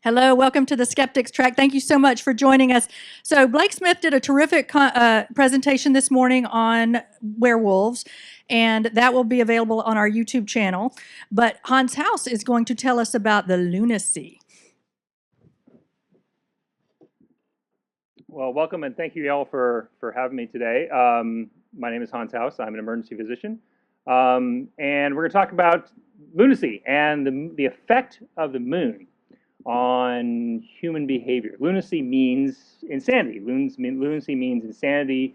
Hello, welcome to the Skeptics track. Thank you so much for joining us. So Blake Smith did a terrific presentation this morning on werewolves, and that will be available on our YouTube channel. But Hans House is going to tell us about the lunacy. Well, welcome and thank you all for having me today. My name is Hans House. I'm an emergency physician. And we're going to talk about lunacy and the effect of the moon on human behavior. Lunacy means insanity. Lunacy means insanity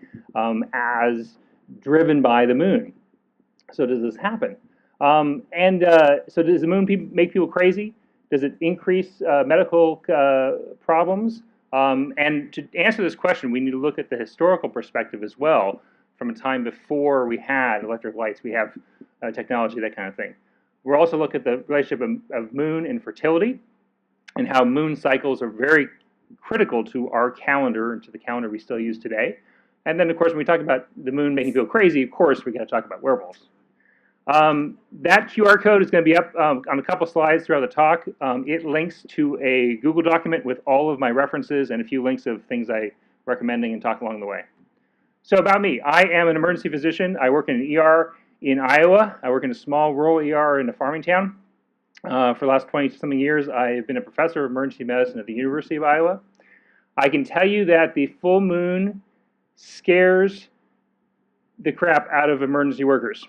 as driven by the moon. So does this happen? So does the moon make people crazy? Does it increase medical problems? And to answer this question, we need to look at the historical perspective as well. From a time before we had electric lights, we have technology, that kind of thing. We'll also look at the relationship of moon and fertility, and how moon cycles are very critical to our calendar and to the calendar we still use today. And then, of course, when we talk about the moon making people crazy, of course, we got to talk about werewolves. That QR code is going to be up on a couple slides throughout the talk. It links to a Google document with all of my references and a few links of things I recommending and talk along the way. So about me, I am an emergency physician. I work in an ER in Iowa. I work in a small rural ER in a farming town. For the last 20-something years, I've been a professor of emergency medicine at the University of Iowa. I can tell you that the full moon scares the crap out of emergency workers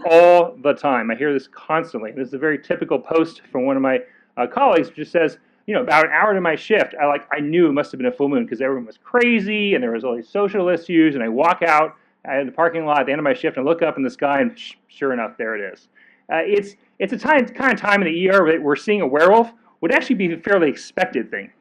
all the time. I hear this constantly. This is a very typical post from one of my colleagues, which just says, you know, about an hour into my shift, I knew it must have been a full moon because everyone was crazy and there was all these social issues, and I walk out in the parking lot at the end of my shift and look up in the sky, and sure enough, there it is. It's a kind of time in the ER where seeing a werewolf would actually be a fairly expected thing.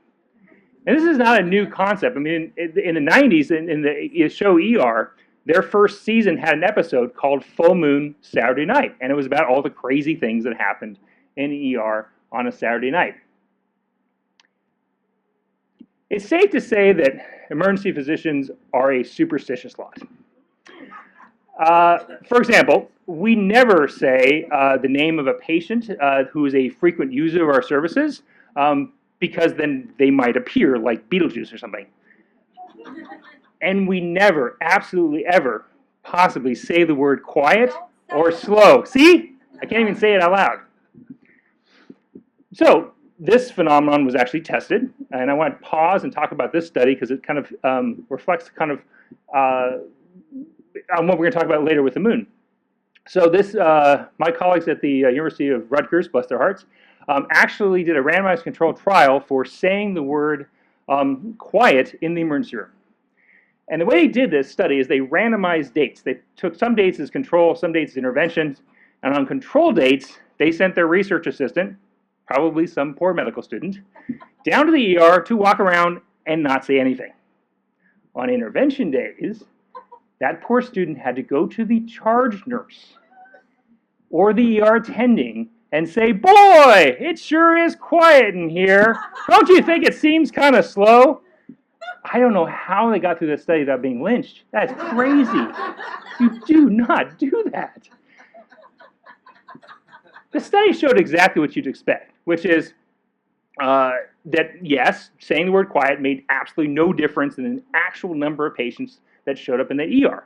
And this is not a new concept. I mean, in the 90s, in the show ER, their first season had an episode called Full Moon Saturday Night, and it was about all the crazy things that happened in the ER on a Saturday night. It's safe to say that emergency physicians are a superstitious lot. For example, we never say the name of a patient who is a frequent user of our services because then they might appear like Beetlejuice or something. And we never, absolutely ever, possibly say the word quiet or slow. See? I can't even say it out loud. So this phenomenon was actually tested, and I want to pause and talk about this study because it kind of reflects kind of on what we're going to talk about later with the moon. So this, my colleagues at the University of Rutgers, bless their hearts, actually did a randomized controlled trial for saying the word quiet in the emergency room. And the way they did this study is they randomized dates. They took some dates as control, some dates as interventions, and on control dates, they sent their research assistant, probably some poor medical student, down to the ER to walk around and not say anything. On intervention days, that poor student had to go to the charge nurse or the ER attending and say, "Boy, it sure is quiet in here. Don't you think it seems kind of slow?" I don't know how they got through this study without being lynched. That's crazy. You do not do that. The study showed exactly what you'd expect, which is that, yes, saying the word quiet made absolutely no difference in an actual number of patients that showed up in the ER.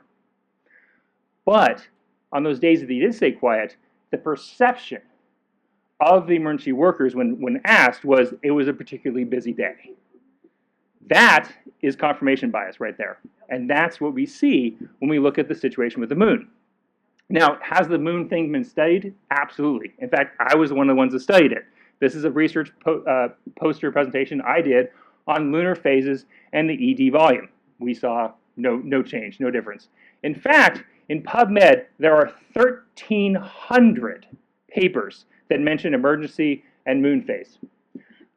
But on those days that they did say quiet, the perception of the emergency workers when asked was it was a particularly busy day. That is confirmation bias right there. And that's what we see when we look at the situation with the moon. Now, has the moon thing been studied? Absolutely. In fact, I was one of the ones that studied it. This is a research poster presentation I did on lunar phases and the ED volume. We saw no change, no difference. In fact, in PubMed, there are 1,300 papers that mention emergency and moon phase.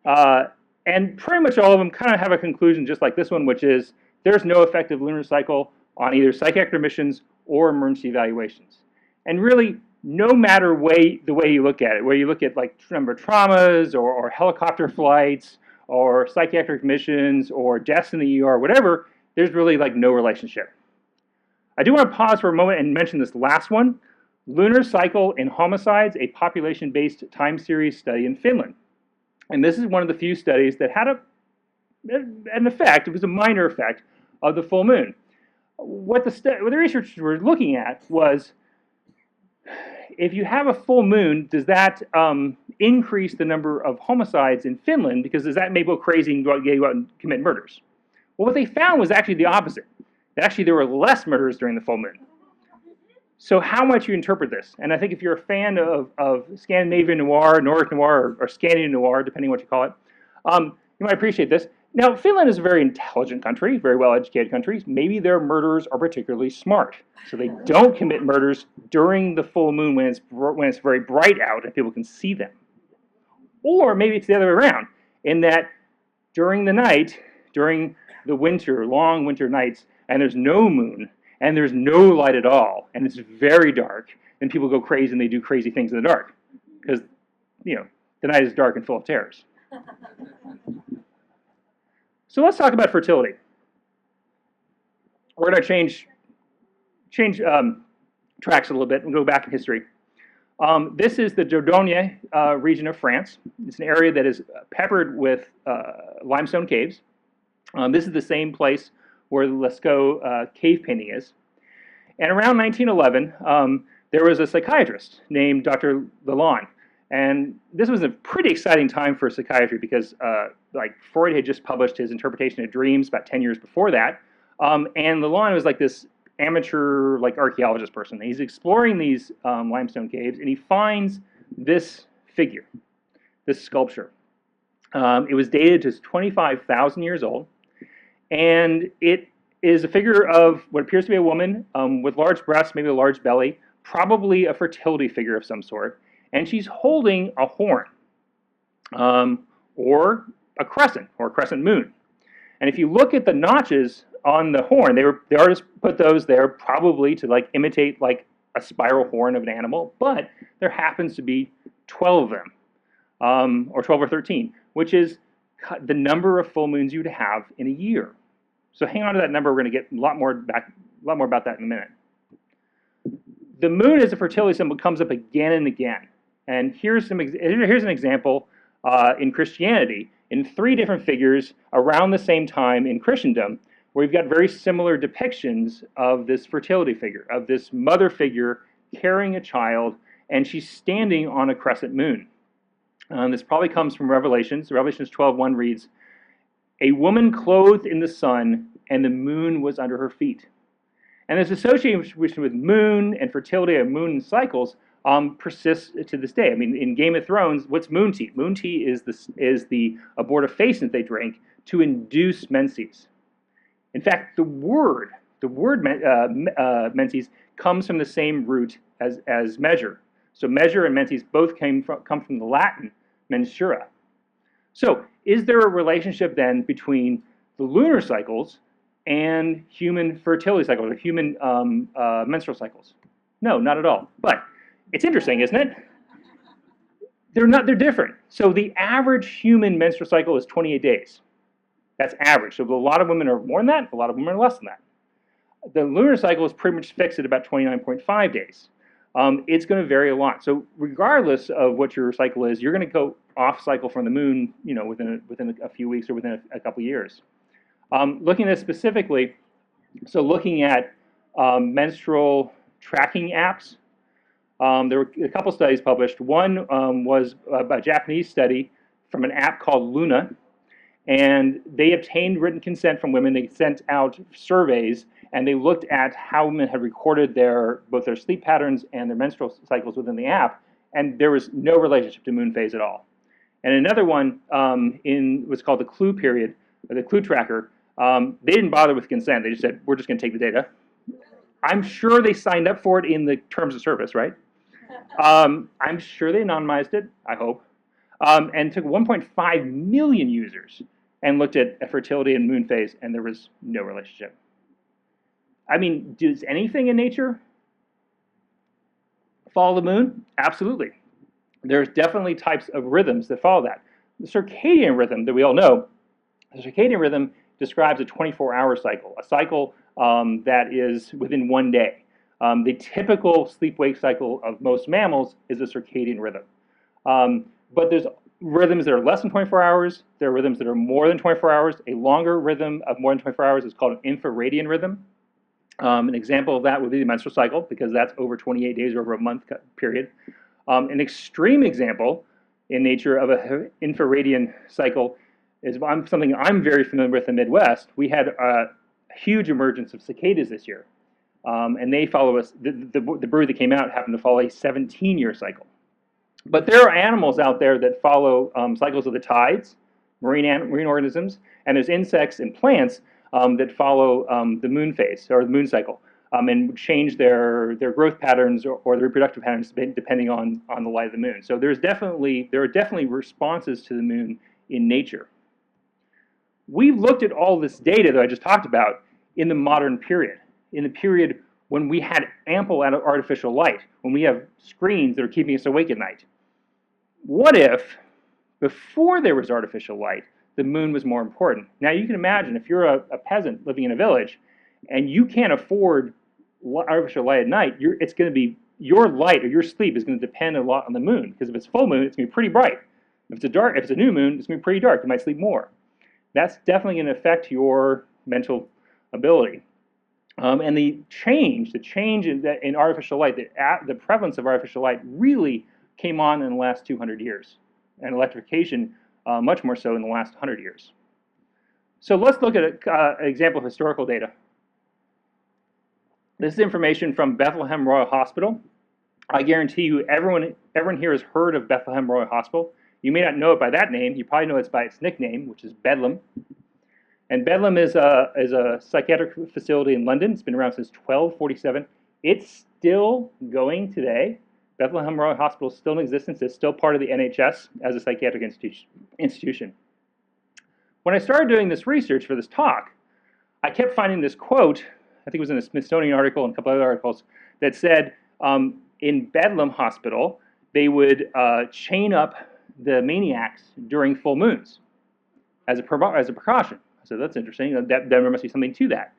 And pretty much all of them kind of have a conclusion just like this one, which is there's no effective lunar cycle on either psychiatric admissions or emergency evaluations. And really, no matter the way you look at it, where you look at like number of traumas or helicopter flights or psychiatric admissions or deaths in the ER, whatever, there's really like no relationship. I do want to pause for a moment and mention this last one, lunar cycle in homicides, a population-based time series study in Finland. And this is one of the few studies that had an effect. It was a minor effect of the full moon. What the researchers were looking at was, if you have a full moon, does that increase the number of homicides in Finland? Because does that make people crazy and go out and commit murders? Well, what they found was actually the opposite. Actually, there were less murders during the full moon. So how might you interpret this? And I think if you're a fan of Scandinavian noir, Nordic noir, or Scandinavian noir, depending on what you call it, you might appreciate this. Now, Finland is a very intelligent country, very well-educated country. Maybe their murderers are particularly smart, so they don't commit murders during the full moon when it's very bright out and people can see them. Or maybe it's the other way around, in that during the night, during the winter, long winter nights, and there's no moon, and there's no light at all, and it's very dark, and people go crazy and they do crazy things in the dark, because, you know, the night is dark and full of terrors. So let's talk about fertility. We're going to change tracks a little bit and go back in history. This is the Dordogne region of France. It's an area that is peppered with limestone caves. This is the same place where the Lascaux cave painting is. And around 1911, there was a psychiatrist named Dr. Lalonde. And this was a pretty exciting time for psychiatry because like Freud had just published his interpretation of dreams about 10 years before that. And Lalonde was like this amateur like archaeologist person. He's exploring these limestone caves and he finds this figure, this sculpture. It was dated to 25,000 years old. And it is a figure of what appears to be a woman with large breasts, maybe a large belly, probably a fertility figure of some sort. And she's holding a horn, or a crescent moon. And if you look at the notches on the horn, the artist put those there probably to like imitate like a spiral horn of an animal, but there happens to be 12 of them, or 12 or 13, which is the number of full moons you'd have in a year. So hang on to that number. We're going to get a lot more about that in a minute. The moon as a fertility symbol comes up again and again. And here's an example in Christianity in 3 different figures around the same time in Christendom, where we've got very similar depictions of this fertility figure, of this mother figure carrying a child, and she's standing on a crescent moon. This probably comes from Revelations. Revelations 12:1 reads, "A woman clothed in the sun, and the moon was under her feet." And this association with moon and fertility and moon cycles persists to this day. I mean, in Game of Thrones, what's moon tea? Moon tea is the abortifacient they drink to induce menses. In fact, the word menses comes from the same root as measure. So measure and menses both come from the Latin mensura. So is there a relationship then between the lunar cycles and human fertility cycles, or human menstrual cycles? No, not at all. But it's interesting, isn't it? They're different. So the average human menstrual cycle is 28 days. That's average. So a lot of women are more than that, a lot of women are less than that. The lunar cycle is pretty much fixed at about 29.5 days. It's going to vary a lot. So regardless of what your cycle is, you're going to go off cycle from the moon, you know, within a few weeks or within a couple of years. Looking at this specifically, so looking at menstrual tracking apps, there were a couple studies published. One was a Japanese study from an app called Luna, and they obtained written consent from women. They sent out surveys, and they looked at how women had recorded both their sleep patterns and their menstrual cycles within the app, and there was no relationship to moon phase at all. And another one in what's called the clue period, or the clue tracker, they didn't bother with consent. They just said, we're just going to take the data. I'm sure they signed up for it in the terms of service, right? I'm sure they anonymized it, I hope, and took 1.5 million users and looked at fertility and moon phase, and there was no relationship. I mean, does anything in nature follow the moon? Absolutely. There's definitely types of rhythms that follow that. The circadian rhythm that we all know, the circadian rhythm describes a 24-hour cycle, a cycle that is within one day. The typical sleep-wake cycle of most mammals is a circadian rhythm. But there's rhythms that are less than 24 hours. There are rhythms that are more than 24 hours. A longer rhythm of more than 24 hours is called an infraradian rhythm. An example of that would be the menstrual cycle, because that's over 28 days or over a month period. An extreme example in nature of an infraradian cycle is something I'm very familiar with in the Midwest. We had a huge emergence of cicadas this year. And they follow us, the breed that came out happened to follow a 17-year cycle. But there are animals out there that follow cycles of the tides, marine organisms, and there's insects and plants that follow the moon phase or the moon cycle and change their growth patterns or their reproductive patterns depending on the light of the moon. So there are definitely responses to the moon in nature. We've looked at all this data that I just talked about in the modern period, in the period when we had ample artificial light, when we have screens that are keeping us awake at night. What if, before there was artificial light, the moon was more important? Now you can imagine if you're a peasant living in a village and you can't afford artificial light at night, it's going to be your light or your sleep is going to depend a lot on the moon, because if it's full moon, it's going to be pretty bright. If it's a new moon, it's going to be pretty dark. You might sleep more. That's definitely going to affect your mental ability. And the change in artificial light, the prevalence of artificial light really came on in the last 200 years, and electrification much more so in the last 100 years. So let's look at an example of historical data. This is information from Bethlehem Royal Hospital. I guarantee you everyone here has heard of Bethlehem Royal Hospital. You may not know it by that name. You probably know it by its nickname, which is Bedlam. And Bedlam is a psychiatric facility in London. It's been around since 1247. It's still going today. Bethlehem Royal Hospital is still in existence. It's still part of the NHS as a psychiatric institution. When I started doing this research for this talk, I kept finding this quote, I think it was in a Smithsonian article and a couple other articles, that said in Bedlam Hospital, they would chain up the maniacs during full moons as a precaution. So that's interesting. There must be something to that.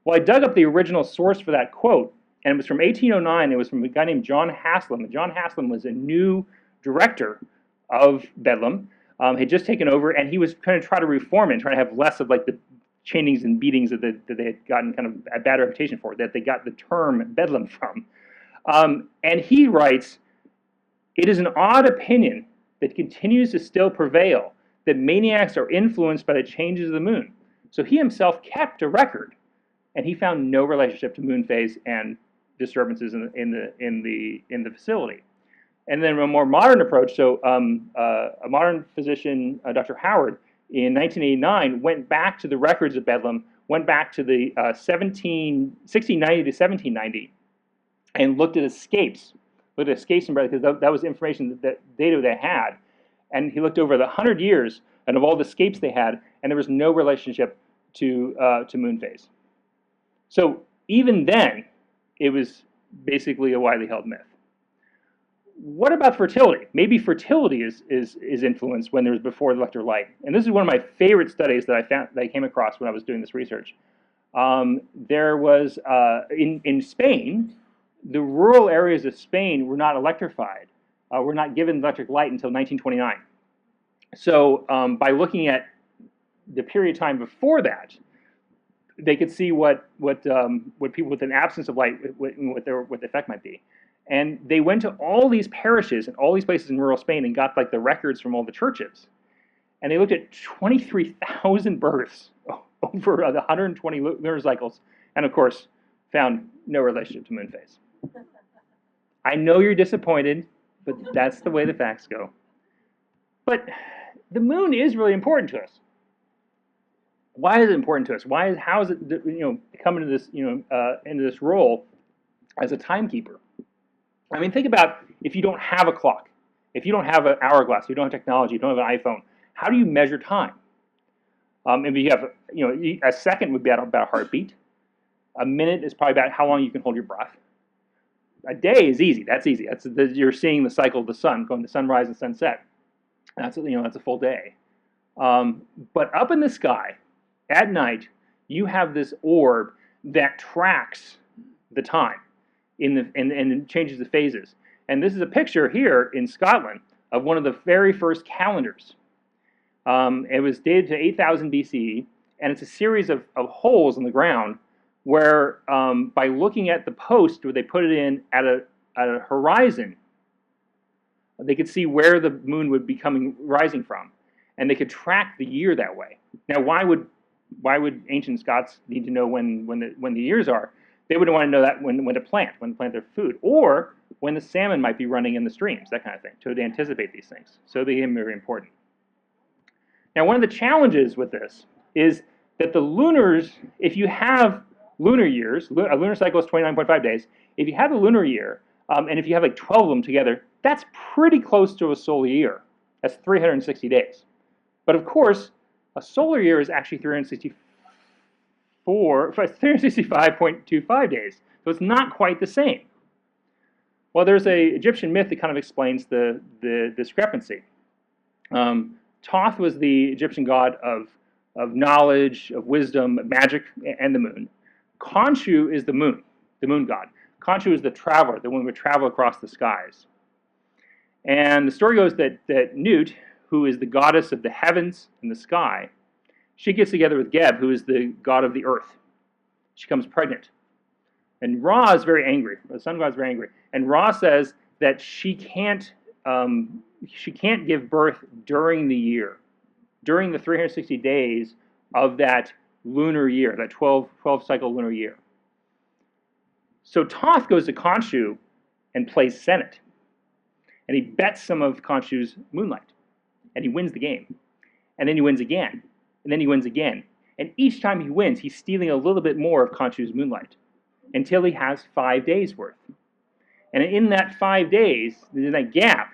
Well, I dug up the original source for that quote, and it was from 1809. It was from a guy named John Haslam. And John Haslam was a new director of Bedlam. Had just taken over, and he was going to try to reform it and try to have less of like the chainings and beatings that they had gotten kind of a bad reputation for, that they got the term Bedlam from. And he writes, "It is an odd opinion that continues to still prevail, that maniacs are influenced by the changes of the moon." So he himself kept a record, and he found no relationship to moon phase and disturbances in the facility. And then a more modern approach. So a modern physician, Dr. Howard, in 1989, went back to the records of Bedlam, went back to the 1690 to 1790, and looked at escapes in Bedlam, because that was information, that data they had. And he looked over the 100 years and of all the escapes they had, and there was no relationship to moon phase. So even then, it was basically a widely held myth. What about fertility? Maybe fertility is influenced when there's before electric light. And this is one of my favorite studies that I came across when I was doing this research. There was in Spain, the rural areas of Spain were not electrified. Were not given electric light until 1929. So by looking at the period of time before that, they could see what people with an absence of light, what the effect might be. And they went to all these parishes and all these places in rural Spain and got like the records from all the churches. And they looked at 23,000 births over the 120 lunar cycles, and of course found no relationship to moon phase. I know you're disappointed, but that's the way the facts go. But the moon is really important to us. Why is it important to us? How is it come into this role as a timekeeper? I mean, think about if you don't have a clock, if you don't have an hourglass, you don't have technology, you don't have an iPhone. How do you measure time? If you have, a second would be about a heartbeat. A minute is probably about how long you can hold your breath. A day is easy. That's easy. You're seeing the cycle of the sun, going to sunrise and sunset. That's a full day. But up in the sky, at night, you have this orb that tracks the time and changes the phases. And this is a picture here in Scotland of one of the very first calendars. It was dated to 8000 BCE, and it's a series of holes in the ground where, by looking at the post where they put it in at a horizon, they could see where the moon would be rising from, and they could track the year that way. Now, why would ancient Scots need to know when the years are? They would want to know that when to plant their food, or when the salmon might be running in the streams, that kind of thing, to anticipate these things. So they became very important. Now, one of the challenges with this is that the lunars, if you have lunar years, a lunar cycle is 29.5 days. If you have a lunar year, and if you have like 12 of them together, that's pretty close to a solar year. That's 360 days. But of course, a solar year is actually 365.25 days. So it's not quite the same. Well, there's an Egyptian myth that kind of explains the discrepancy. Thoth was the Egyptian god of knowledge, of wisdom, magic, and the moon. Khonshu is the moon god. Khonshu is the traveler, the one who would travel across the skies. And the story goes that Nut, who is the goddess of the heavens and the sky, she gets together with Geb, who is the god of the earth. She becomes pregnant. And Ra is very angry. The sun god is very angry. And Ra says that she can't give birth during the year, during the 360 days of that lunar year, that 12 cycle lunar year. So Thoth goes to Khonshu and plays Senate. And he bets some of Khonshu's moonlight. And he wins the game. And then he wins again. And then he wins again. And each time he wins, he's stealing a little bit more of Khonshu's moonlight until he has 5 days worth. And in that 5 days, in that gap,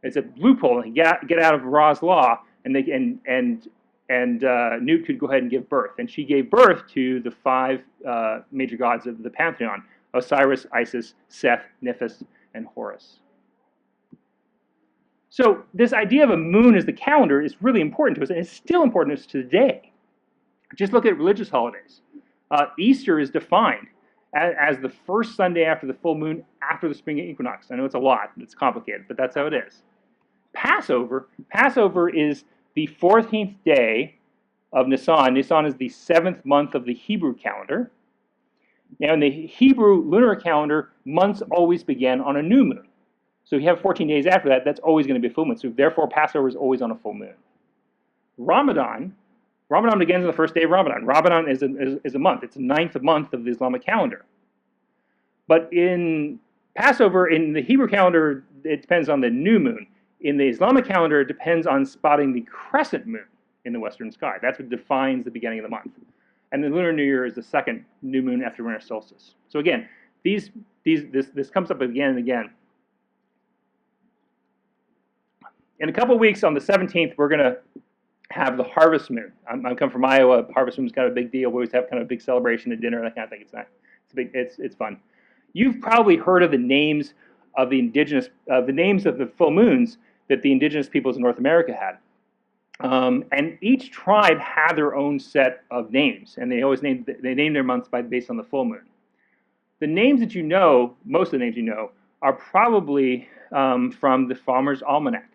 it's a loophole and get out of Ra's law, and Nut could go ahead and give birth. And she gave birth to the 5 major gods of the pantheon: Osiris, Isis, Seth, Nephthys, and Horus. So this idea of a moon as the calendar is really important to us, and it's still important to us today. Just look at religious holidays. Easter is defined as the first Sunday after the full moon after the spring equinox. I know it's a lot, it's complicated, but that's how it is. Passover is the 14th day of Nisan. Nisan is the 7th month of the Hebrew calendar. Now, in the Hebrew lunar calendar, months always begin on a new moon. So if you have 14 days after that, that's always going to be a full moon. So therefore, Passover is always on a full moon. Ramadan begins on the first day of Ramadan. Ramadan is a month. It's the 9th month of the Islamic calendar. But in Passover, in the Hebrew calendar, it depends on the new moon. In the Islamic calendar, it depends on spotting the crescent moon in the western sky. That's what defines the beginning of the month. And the Lunar New Year is the second new moon after winter solstice. So again, this comes up again and again. In a couple of weeks, on the 17th, we're going to have the harvest moon. I come from Iowa. Harvest moon is kind of a big deal. We always have kind of a big celebration at dinner, that kind of thing. It's fun. You've probably heard of the names of the names of the full moons that the indigenous peoples in North America had. And each tribe had their own set of names, and they named their months based on the full moon. The names that you know, most of the names you know, are probably from the Farmer's Almanac.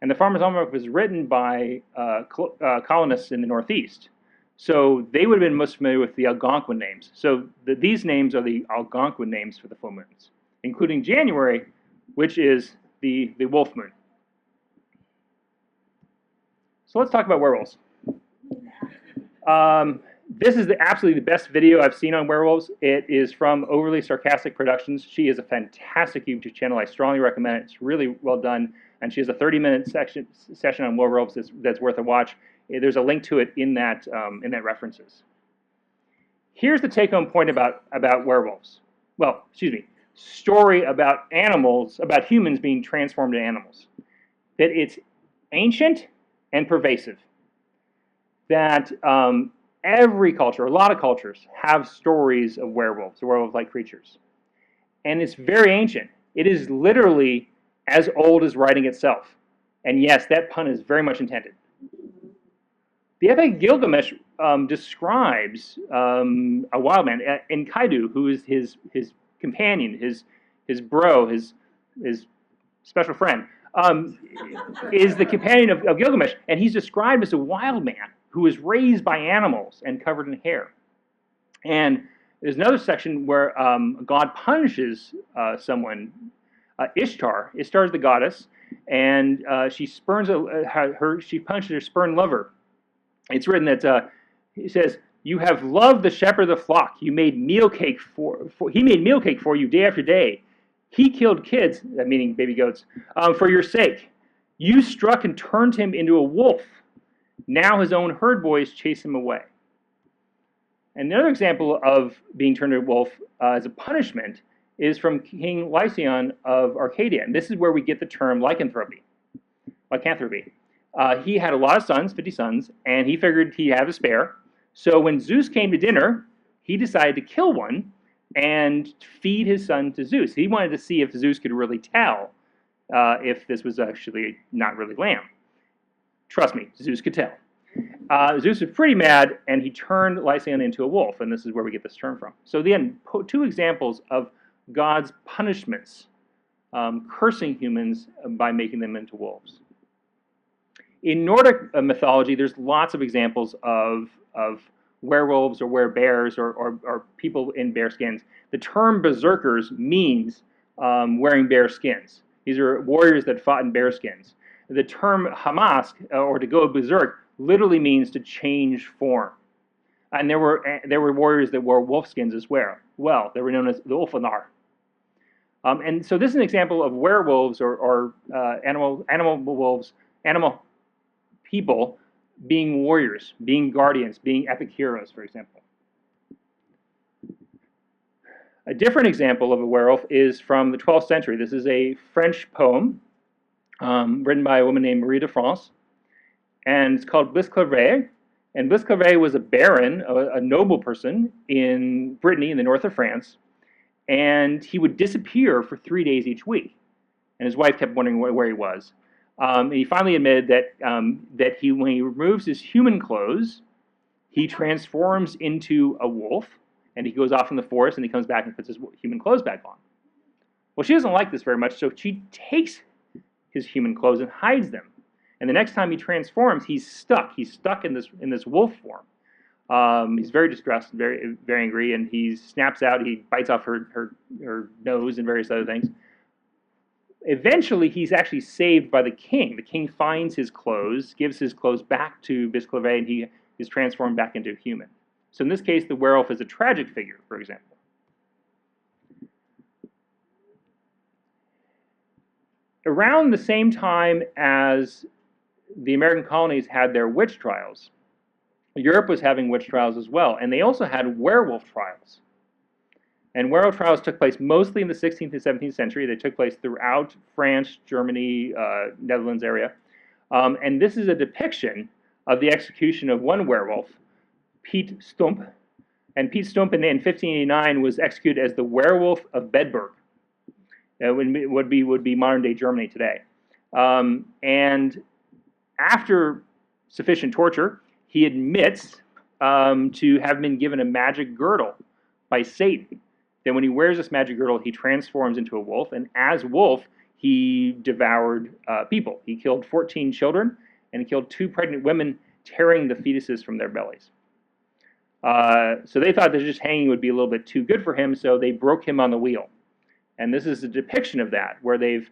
And the Farmer's Almanac was written by colonists in the Northeast. So they would have been most familiar with the Algonquin names. So these names are the Algonquin names for the full moons, including January, which is the wolf moon. So let's talk about werewolves. This is absolutely the best video I've seen on werewolves. It is from Overly Sarcastic Productions. She is a fantastic YouTube channel. I strongly recommend it. It's really well done. And she has a 30-minute session on werewolves that's worth a watch. There's a link to it in that references. Here's the take-home point about werewolves. Well, excuse me, story about animals, about humans being transformed into animals. That it's ancient and pervasive. That every culture, a lot of cultures, have stories of werewolves, or werewolf-like creatures. And it's very ancient. It is literally as old as writing itself. And yes, that pun is very much intended. The Epic Gilgamesh describes a wild man, Enkidu, who is his companion, his bro, his special friend, um, is the companion of Gilgamesh, and he's described as a wild man who is raised by animals and covered in hair. And there's another section where God punishes someone, Ishtar. Ishtar is the goddess, and she spurns she punishes her spurned lover. It's written that he says, "You have loved the shepherd of the flock. You made meal cake he made meal cake for you day after day. He killed kids, meaning baby goats, for your sake. You struck and turned him into a wolf. Now his own herd boys chase him away." And another example of being turned into a wolf as a punishment is from King Lycaon of Arcadia. And this is where we get the term lycanthropy. He had a lot of sons, 50 sons, and he figured he'd have a spare. So when Zeus came to dinner, he decided to kill one and feed his son to Zeus. He wanted to see if Zeus could really tell if this was actually not really lamb. Trust me, Zeus could tell. Zeus was pretty mad, and he turned Lycaon into a wolf, and this is where we get this term from. So again, two examples of God's punishments, cursing humans by making them into wolves. In Nordic mythology, there's lots of examples of werewolves or werebears or people in bear skins. The term berserkers means wearing bear skins. These are warriors that fought in bear skins. The term hamask, or to go berserk, literally means to change form. And there were warriors that wore wolf skins as well. They were known as the Ulfanar. And so this is an example of werewolves or animal people being warriors, being guardians, being epic heroes, for example. A different example of a werewolf is from the 12th century. This is a French poem written by a woman named Marie de France, and it's called Bisclavaret. And Bisclavaret was a baron, a noble person in Brittany, in the north of France, and he would disappear for 3 days each week. And his wife kept wondering where he was. And he finally admitted that when he removes his human clothes, he transforms into a wolf, and he goes off in the forest, and he comes back and puts his human clothes back on. Well, she doesn't like this very much, so she takes his human clothes and hides them. And the next time he transforms, he's stuck. He's stuck in this wolf form. He's very distressed, very very angry, and he snaps out. He bites off her nose and various other things. Eventually, he's actually saved by the king. The king finds his clothes, gives his clothes back to Bisclavaret, and he is transformed back into a human. So in this case, the werewolf is a tragic figure, for example. Around the same time as the American colonies had their witch trials, Europe was having witch trials as well, and they also had werewolf trials. And werewolf trials took place mostly in the 16th and 17th century. They took place throughout France, Germany, Netherlands area. And this is a depiction of the execution of one werewolf, Piet Stump. And Piet Stump in 1589 was executed as the werewolf of Bedburg. Would be modern day Germany today. And after sufficient torture, he admits to have been given a magic girdle by Satan. Then when he wears this magic girdle, he transforms into a wolf, and as wolf, he devoured people. He killed 14 children, and he killed 2 pregnant women, tearing the fetuses from their bellies. So they thought that just hanging would be a little bit too good for him, so they broke him on the wheel. And this is a depiction of that, where they've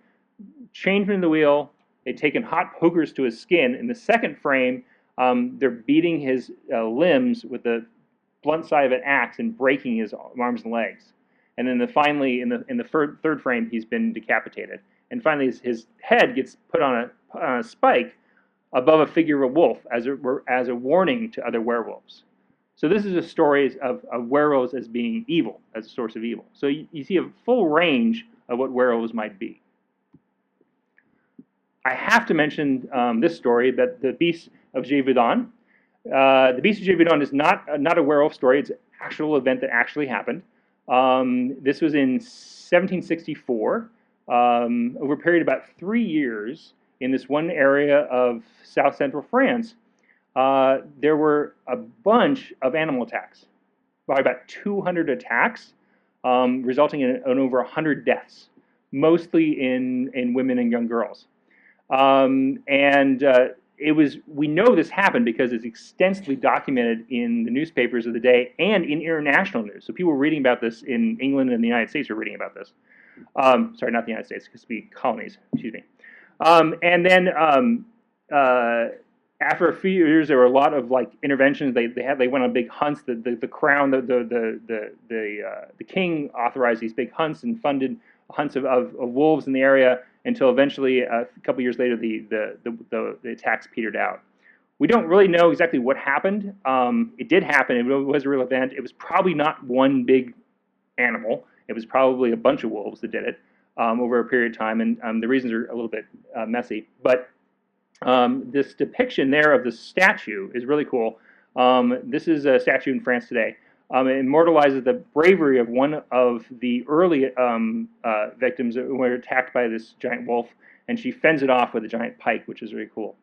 changed him in the wheel, they've taken hot pokers to his skin. In the second frame, they're beating his limbs with the blunt side of an axe and breaking his arms and legs. And then finally, in the third frame, he's been decapitated. And finally, his head gets put on a spike above a figure of a wolf as a warning to other werewolves. So this is a story of werewolves as being evil, as a source of evil. So you see a full range of what werewolves might be. I have to mention this story, that the Beast of Gévaudan. The Beast of Gévaudan is not a werewolf story. It's an actual event that actually happened. This was in 1764, over a period of about 3 years in this one area of south central France. There were a bunch of animal attacks, by about 200 attacks, resulting in over 100 deaths, mostly in women and young girls. We know this happened because it's extensively documented in the newspapers of the day and in international news. So people were reading about this in England and the United States were reading about this. Sorry, not the United States, because we colonies, excuse me. And then after a few years, there were a lot of like interventions. They went on big hunts. The crown, the king authorized these big hunts and funded hunts of wolves in the area until eventually a couple years later the attacks petered out. We don't really know exactly what happened. It did happen. It was a real event. It was probably not one big animal. It was probably a bunch of wolves that did it over a period of time, and the reasons are a little bit messy. But this depiction there of the statue is really cool. This is a statue in France today. It immortalizes the bravery of one of the early victims who were attacked by this giant wolf, and she fends it off with a giant pike, which is really cool.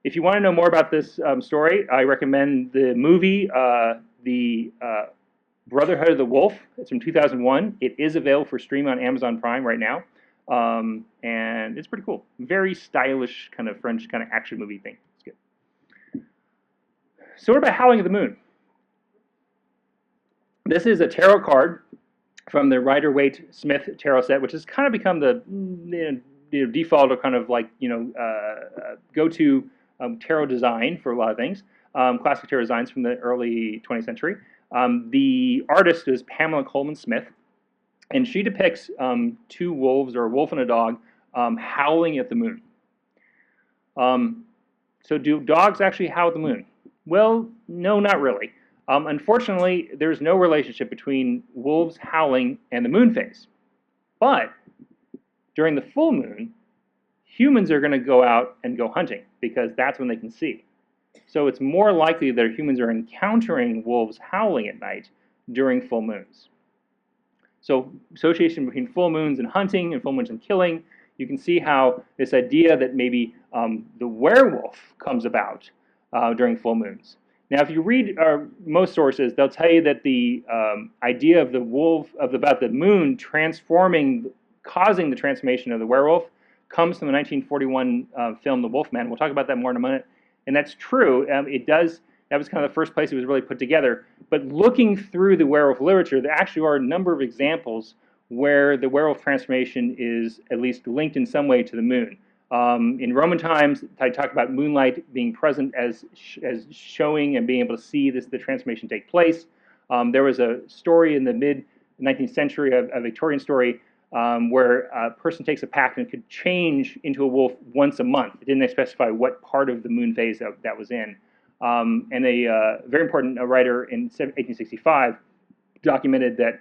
If you want to know more about this story, I recommend the movie, The Brotherhood of the Wolf. It's from 2001. It is available for stream on Amazon Prime right now. And it's pretty cool. Very stylish, kind of French kind of action movie thing. It's good. So what about Howling of the Moon? This is a tarot card from the Rider-Waite-Smith tarot set, which has kind of become the default or kind of like go-to tarot design for a lot of things. Classic tarot designs from the early 20th century. The artist is Pamela Coleman Smith, and she depicts two wolves, or a wolf and a dog, howling at the moon. So do dogs actually howl at the moon? Well, no, not really. Unfortunately, there's no relationship between wolves howling and the moon phase. But during the full moon, humans are going to go out and go hunting because that's when they can see. So it's more likely that humans are encountering wolves howling at night during full moons. So association between full moons and hunting and full moons and killing, you can see how this idea that maybe the werewolf comes about during full moons. Now, if you read most sources, they'll tell you that the idea of the wolf, about the moon transforming, causing the transformation of the werewolf, comes from the 1941 film The Wolfman. We'll talk about that more in a minute. And that's true. It does. That was kind of the first place it was really put together. But looking through the werewolf literature, there actually are a number of examples where the werewolf transformation is at least linked in some way to the moon. In Roman times, I talk about moonlight being present as showing and being able to see the transformation take place. There was a story in the mid-19th century, a Victorian story, where a person takes a pact and could change into a wolf once a month. It didn't specify what part of the moon phase that was in. And a very important writer in 1865 documented that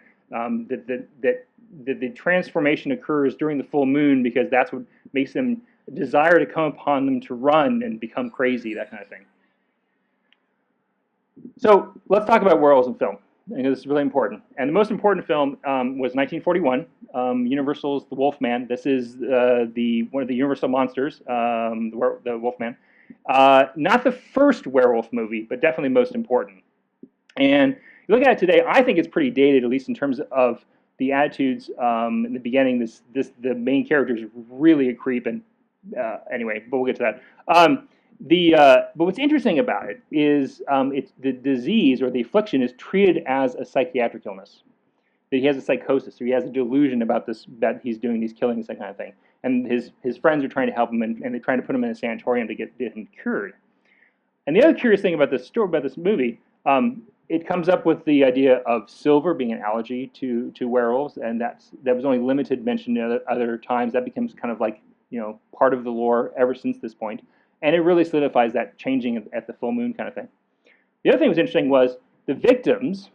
the transformation occurs during the full moon because that's what makes them desire to come upon them to run and become crazy, that kind of thing. So let's talk about werewolves in film, because this is really important. And the most important film was 1941, Universal's The Wolfman. This is one of the Universal monsters, the Wolfman. Not the first werewolf movie, but definitely most important. And you look at it today, I think it's pretty dated, at least in terms of the attitudes. In the beginning, the main character is really a creep, and anyway, but we'll get to that. But what's interesting about it is it's the disease or the affliction is treated as a psychiatric illness. That he has a psychosis, or he has a delusion about this, that he's doing these killings, that kind of thing. And his friends are trying to help him, and they're trying to put him in a sanatorium to get him cured. And the other curious thing about this story, about this movie, it comes up with the idea of silver being an allergy to werewolves, and that was only limited mention at other times. That becomes kind of like part of the lore ever since this point. And it really solidifies that changing at the full moon kind of thing. The other thing that was interesting was the victims,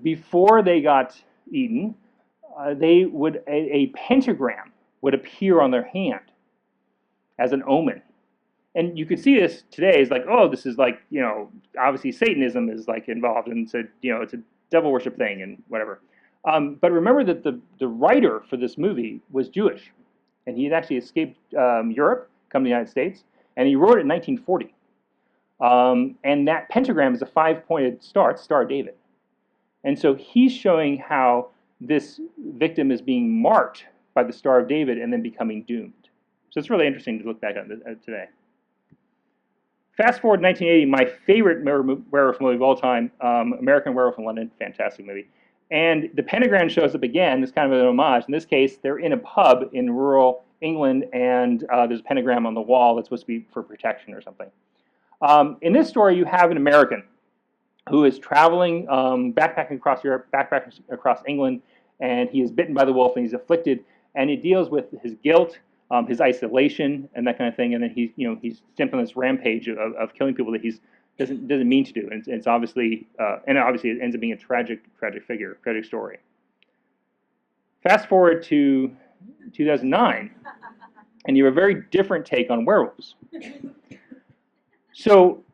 before they got eaten, a pentagram would appear on their hand as an omen. And you could see this today as like, oh, this is like, obviously Satanism is like involved, and it's a devil worship thing and whatever. But remember that the writer for this movie was Jewish, and he had actually escaped Europe, come to the United States, and he wrote it in 1940. And that pentagram is a 5-pointed star, it's Star of David. And so he's showing how this victim is being marked by the Star of David and then becoming doomed. So it's really interesting to look back on today. Fast forward to 1980, my favorite werewolf movie of all time, American Werewolf in London, fantastic movie. And the pentagram shows up again. It's kind of an homage. In this case, they're in a pub in rural England, and there's a pentagram on the wall that's supposed to be for protection or something. In this story, you have an American who is traveling, backpacking across Europe, backpacking across England, and he is bitten by the wolf and he's afflicted, and it deals with his guilt, his isolation, and that kind of thing. And then he's sent on this rampage of killing people that he doesn't mean to do. And it's obviously it ends up being a tragic story. Fast forward to 2009, and you have a very different take on werewolves. So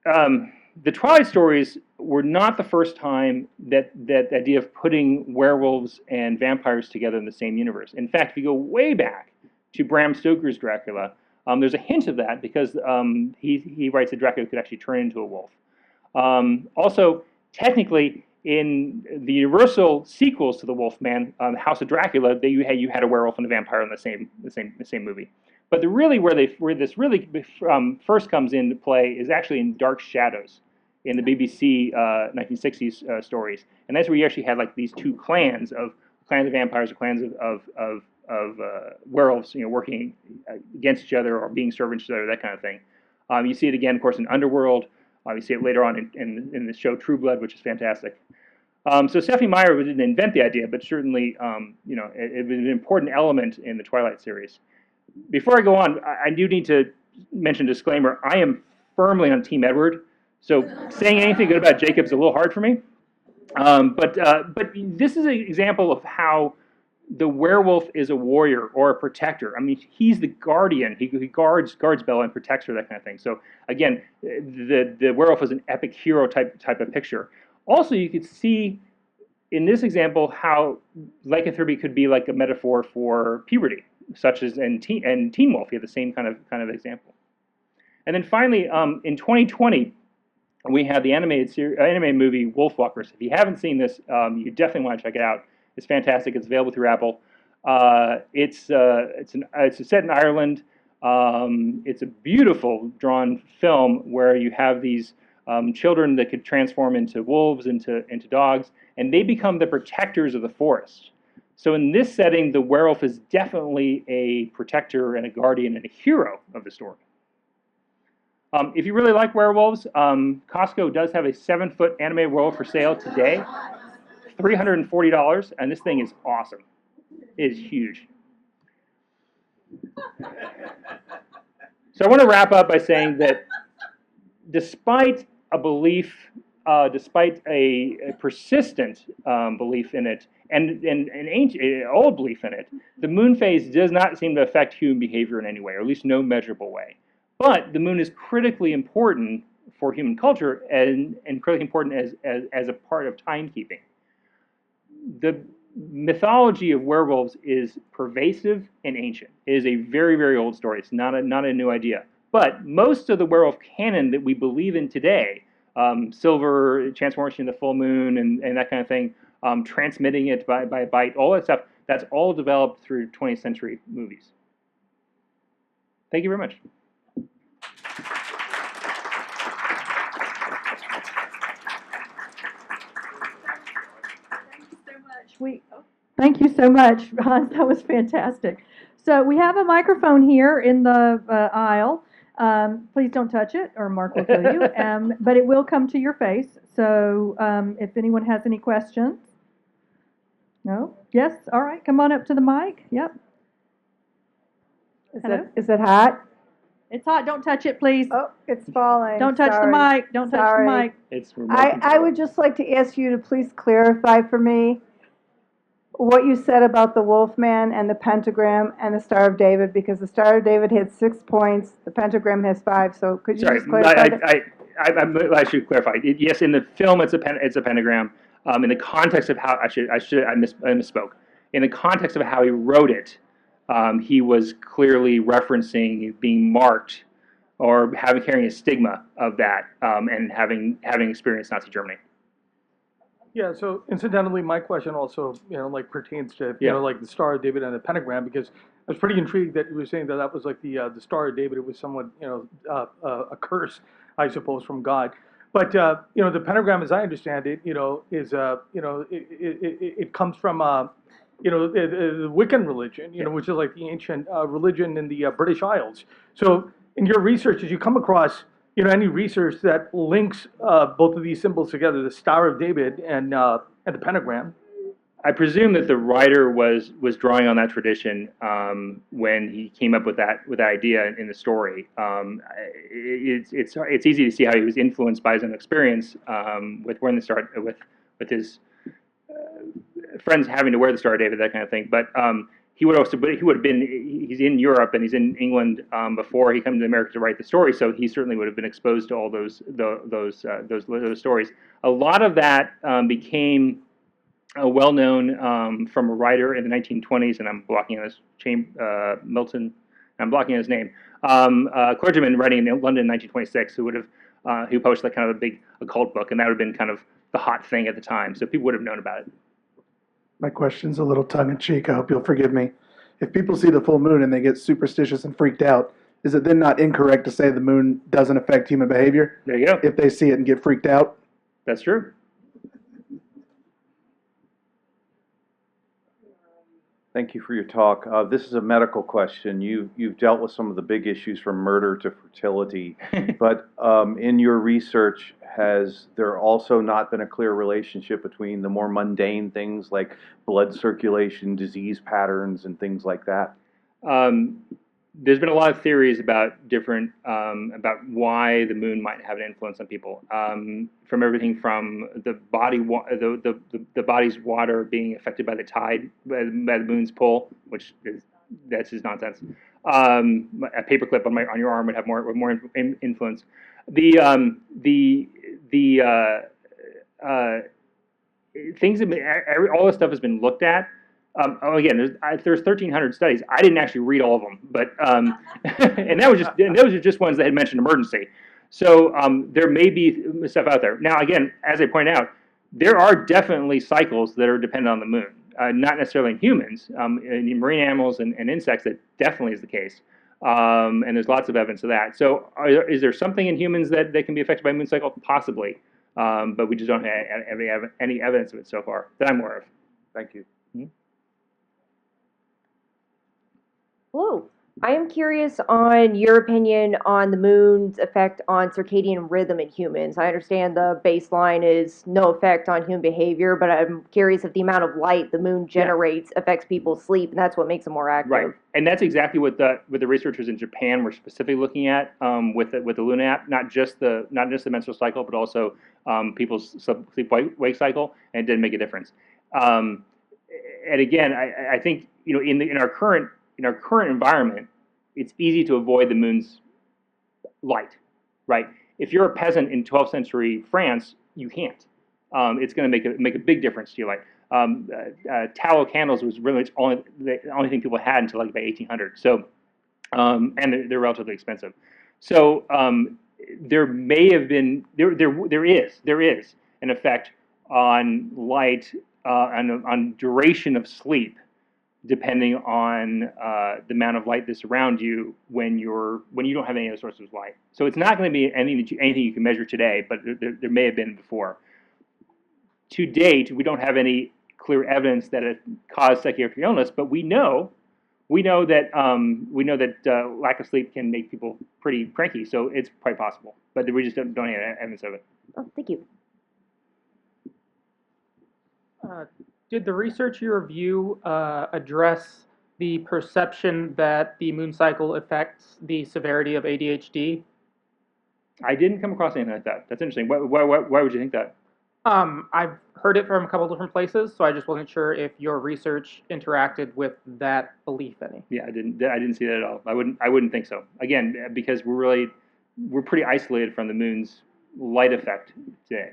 the Twilight stories were not the first time that the idea of putting werewolves and vampires together in the same universe. In fact, if you go way back to Bram Stoker's Dracula, there's a hint of that because he writes that Dracula could actually turn into a wolf. Also, technically, in the Universal sequels to the Wolfman, House of Dracula, you had a werewolf and a vampire in the same movie. But where this really first comes into play is actually in Dark Shadows, in the BBC 1960s stories, and that's where you actually had like these two clans of vampires or clans of werewolves, working against each other or being servants to each other, that kind of thing. You see it again, of course, in Underworld. You see it later on in the show True Blood, which is fantastic. So Stephenie Meyer didn't invent the idea, but certainly, it was an important element in the Twilight series. Before I go on, I do need to mention a disclaimer. I am firmly on Team Edward, so saying anything good about Jacob's a little hard for me. But this is an example of how the werewolf is a warrior or a protector. I mean, he's the guardian. He guards Bella and protects her, that kind of thing. So again, the werewolf is an epic hero type of picture. Also, you could see in this example how lycanthropy could be like a metaphor for puberty, such as in Teen Wolf. You have the same kind of example. And then finally, in 2020, we have the animated movie Wolfwalkers. If you haven't seen this, you definitely want to check it out. It's fantastic. It's available through Apple. It's set in Ireland. It's a beautiful drawn film where you have these children that could transform into wolves, into dogs, and they become the protectors of the forest. So in this setting, the werewolf is definitely a protector and a guardian and a hero of the story. If you really like werewolves, Costco does have a 7-foot animated werewolf for sale today, $340, and this thing is awesome. It is huge. So I want to wrap up by saying that despite a belief, despite a persistent belief in it, and an ancient, old belief in it, the moon phase does not seem to affect human behavior in any way, or at least no measurable way. But the moon is critically important for human culture and critically important as a part of timekeeping. The mythology of werewolves is pervasive and ancient. It is a very, very old story. It's not a new idea. But most of the werewolf canon that we believe in today, silver, transformation of the full moon, and that kind of thing, transmitting it by bite, all that stuff, that's all developed through 20th century movies. Thank you very much. Thank you so much, Hans. That was fantastic. So we have a microphone here in the aisle. Please don't touch it, or Mark will kill you. But it will come to your face. So if anyone has any questions. No? Yes? All right. Come on up to the mic. Yep. Is it hot? It's hot. Don't touch it, please. Oh, it's falling. Don't touch the mic. Don't touch the mic. It's I would just like to ask you to please clarify for me what you said about the Wolfman and the pentagram and the Star of David, because the Star of David had 6 points, the pentagram has 5. So could you just clarify that? I should clarify. Yes, in the film it's a pentagram. In the context of how I misspoke. In the context of how he wrote it, he was clearly referencing being marked or carrying a stigma of that, and having experienced Nazi Germany. Yeah, so incidentally, my question also, pertains to, like the Star of David and the pentagram, because, was pretty intrigued that you were saying that that was like the Star of David. It was somewhat, a curse, I suppose, from God. But the pentagram, as I understand it, is it comes from the Wiccan religion, which is like the ancient religion in the British Isles. So in your research, as you come across any research that links both of these symbols together, the Star of David and the pentagram. I presume that the writer was drawing on that tradition when he came up with that idea in the story. It's easy to see how he was influenced by his own experience with wearing the star, with his friends having to wear the Star of David, that kind of thing. But he would have been, he's in Europe and he's in England before he came to America to write the story, so he certainly would have been exposed to all those stories. A lot of that became well known from a writer in the 1920s, and I'm blocking on his Milton. I'm blocking on his name. A clergyman writing in London in 1926 who published like kind of a big occult book, and that would have been kind of the hot thing at the time. So people would have known about it. My question's a little tongue-in-cheek. I hope you'll forgive me. If people see the full moon and they get superstitious and freaked out, is it then not incorrect to say the moon doesn't affect human behavior? There you go. If they see it and get freaked out? That's true. Thank you for your talk. This is a medical question. You've dealt with some of the big issues from murder to fertility, but in your research, has there also not been a clear relationship between the more mundane things like blood circulation, disease patterns, and things like that? There's been a lot of theories about different about why the moon might have an influence on people. From everything from the body's water being affected by the tide, by the moon's pull, that's just nonsense. A paperclip on your arm would have more influence. Things have been, all this stuff has been looked at. Again, there's 1,300 studies. I didn't actually read all of them, but and those are just ones that had mentioned emergency. So there may be stuff out there. Now, again, as I pointed out, there are definitely cycles that are dependent on the moon. Not necessarily in humans, in marine animals and insects, that definitely is the case. And there's lots of evidence of that. So is there something in humans that can be affected by moon cycle? Possibly, but we just don't have any evidence of it so far that I'm aware of. Thank you. Hello. I am curious on your opinion on the moon's effect on circadian rhythm in humans. I understand the baseline is no effect on human behavior, but I'm curious if the amount of light the moon generates affects people's sleep, and that's what makes them more active. Right, and that's exactly what the researchers in Japan were specifically looking at with the Luna app, not just the menstrual cycle, but also people's sleep-wake cycle, and it didn't make a difference. And again, I think in our current environment, it's easy to avoid the moon's light, right? If you're a peasant in 12th century France, you can't. It's going to make a big difference to your light. Tallow candles was really the only thing people had until like about 1800. So, and they're relatively expensive. So there may have been there is an effect on light on duration of sleep, depending on the amount of light that's around you when you don't have any other sources of light. So it's not going to be anything you can measure today, but there may have been before. To date, we don't have any clear evidence that it caused psychiatric illness, but we know that lack of sleep can make people pretty cranky. So it's quite possible, but we just don't have evidence of it. Oh, thank you. Did the research you review address the perception that the moon cycle affects the severity of ADHD? I didn't come across anything like that. That's interesting. Why would you think that? I've heard it from a couple different places, so I just wasn't sure if your research interacted with that belief any. Yeah, I didn't see that at all. I wouldn't think so. Again, because we're pretty isolated from the moon's light effect today.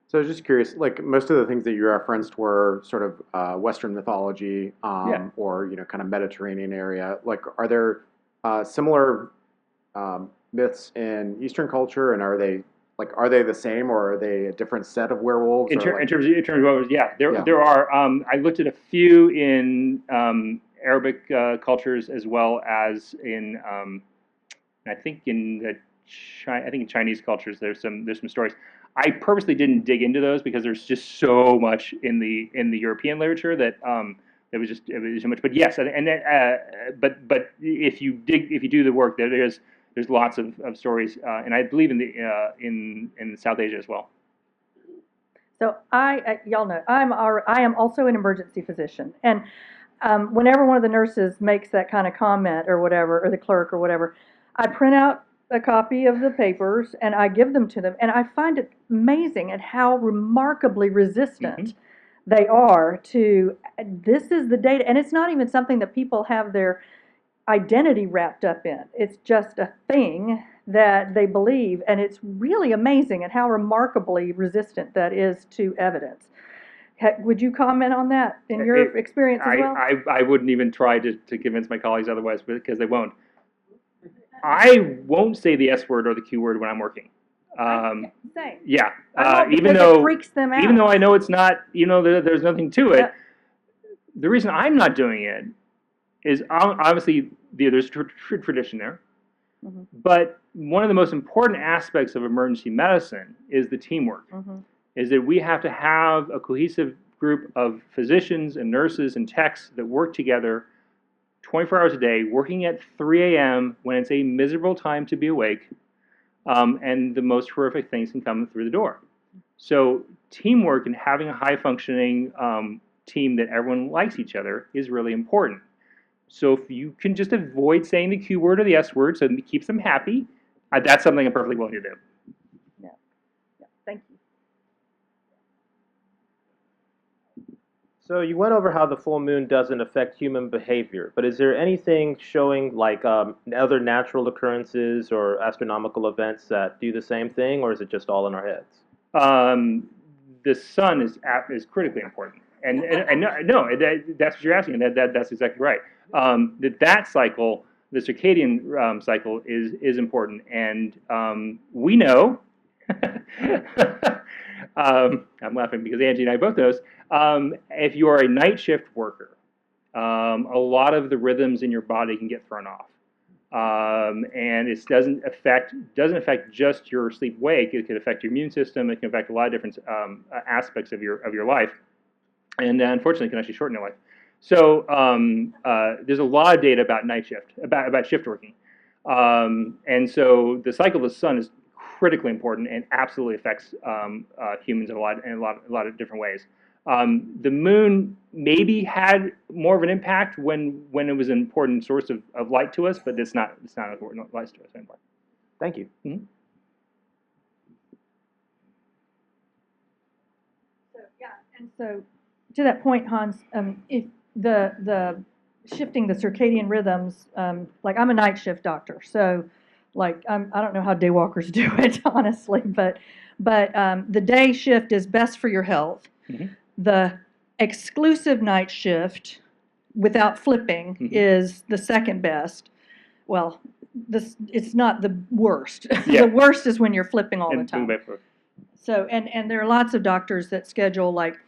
So I was just curious, like most of the things that you referenced were sort of Western mythology or kind of Mediterranean area. Like, are there similar myths in Eastern culture, and are they Like, are they the same, or are they a different set of werewolves? In, or like, terms of what was, yeah, Yeah. there are. I looked at a few in Arabic cultures as well as in I think in in Chinese cultures there's some stories. I purposely didn't dig into those because there's just so much in the European literature that it was too much. But yes, but if you do the work, there's lots of stories, and I believe in the in South Asia as well. So y'all know, I am also an emergency physician, and whenever one of the nurses makes that kind of comment or whatever, or the clerk or whatever, I print out a copy of the papers and I give them to them, and I find it amazing at how remarkably resistant they are to, this is the data, and it's not even something that people have their identity wrapped up in. It's just a thing that they believe, and it's really amazing at how remarkably resistant that is to evidence. Would you comment on that in your experience as well? I wouldn't even try to convince my colleagues otherwise, because they won't. I won't say the S word or the Q word when I'm working. Same. Yeah, even though it freaks them out. Even though I know it's not, there's nothing to it. The reason I'm not doing it is obviously there's tradition there, but one of the most important aspects of emergency medicine is the teamwork. Is that we have to have a cohesive group of physicians and nurses and techs that work together 24 hours a day, working at 3 a.m. when it's a miserable time to be awake, and the most horrific things can come through the door. So teamwork and having a high-functioning team that everyone likes each other is really important. So if you can just avoid saying the Q word or the S word so it keeps them happy, that's something I'm perfectly willing to do. Yeah. Thank you. So you went over how the full moon doesn't affect human behavior, but is there anything showing like other natural occurrences or astronomical events that do the same thing, or is it just all in our heads? The sun is critically important, and no, that's what you're asking, and that's exactly right. That cycle, the circadian cycle, is important, and we know. I'm laughing because Angie and I both know this. If you are a night shift worker, a lot of the rhythms in your body can get thrown off, and it doesn't affect just your sleep wake. It can affect your immune system. It can affect a lot of different aspects of your life, and unfortunately, it can actually shorten your life. So there's a lot of data about night shift, about shift working, and so the cycle of the sun is critically important and absolutely affects humans in a lot of different ways. The moon maybe had more of an impact when it was an important source of light to us, but it's not important light to us anymore. Thank you. So yeah, and so to that point, Hans, if the shifting the circadian rhythms, like I'm a night shift doctor, so like I don't know how daywalkers do it honestly, but the day shift is best for your health. The exclusive night shift without flipping is the second best. Well, it's not the worst. Yeah. The worst is when you're flipping all the time. Back forth. So and there are lots of doctors that schedule like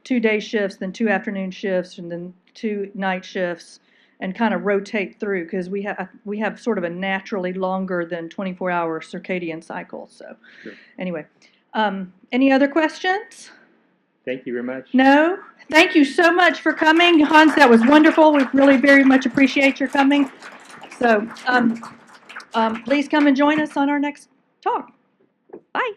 2 day shifts, then 2 afternoon shifts, and then 2 night shifts, and kind of rotate through because we have sort of a naturally longer than 24-hour circadian cycle. So anyway, any other questions? Thank you very much. No? Thank you so much for coming. Hans, that was wonderful. We really very much appreciate your coming. So please come and join us on our next talk. Bye.